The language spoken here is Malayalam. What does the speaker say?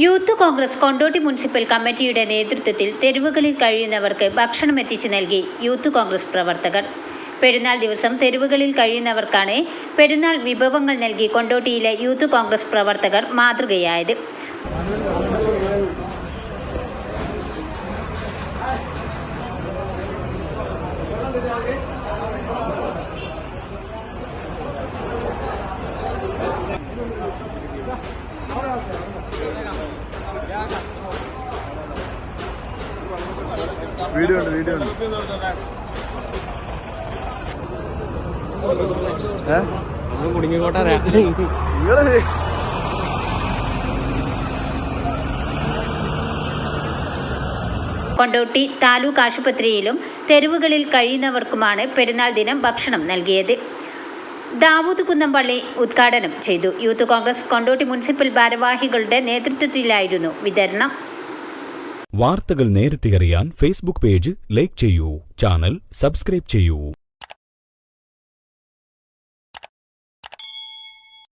യൂത്ത് കോൺഗ്രസ് കൊണ്ടോട്ടി മുനിസിപ്പൽ കമ്മിറ്റിയുടെ നേതൃത്വത്തിൽ തെരുവുകളിൽ കഴിയുന്നവർക്ക് ഭക്ഷണം എത്തിച്ചു നൽകി യൂത്ത് കോൺഗ്രസ് പ്രവർത്തകർ. പെരുന്നാൾ ദിവസം തെരുവുകളിൽ കഴിയുന്നവർക്കാണ് പെരുന്നാൾ വിഭവങ്ങൾ നൽകി കൊണ്ടോട്ടിയിലെ യൂത്ത് കോൺഗ്രസ് പ്രവർത്തകർ മാതൃകയായത്. വീഡിയോ ഉണ്ട് കുടുങ്ങിക്കോട്ടെ. കൊണ്ടോട്ടി താലൂക്ക് ആശുപത്രിയിലും തെരുവുകളിൽ കഴിയുന്നവർക്കുമാണ് പെരുന്നാൾ ദിനം ഭക്ഷണം നൽകിയത്. ദാവൂദ് കുന്നംപള്ളി ഉദ്ഘാടനം ചെയ്തു. യൂത്ത് കോൺഗ്രസ് കൊണ്ടോട്ടി മുനിസിപ്പൽ ഭാരവാഹികളുടെ നേതൃത്വത്തിലായിരുന്നു വിതരണം. വാർത്തകൾ നേരത്തെ അറിയാൻ ഫേസ്ബുക്ക് പേജ് ലൈക്ക് ചെയ്യൂ, ചാനൽ സബ്സ്ക്രൈബ് ചെയ്യൂ.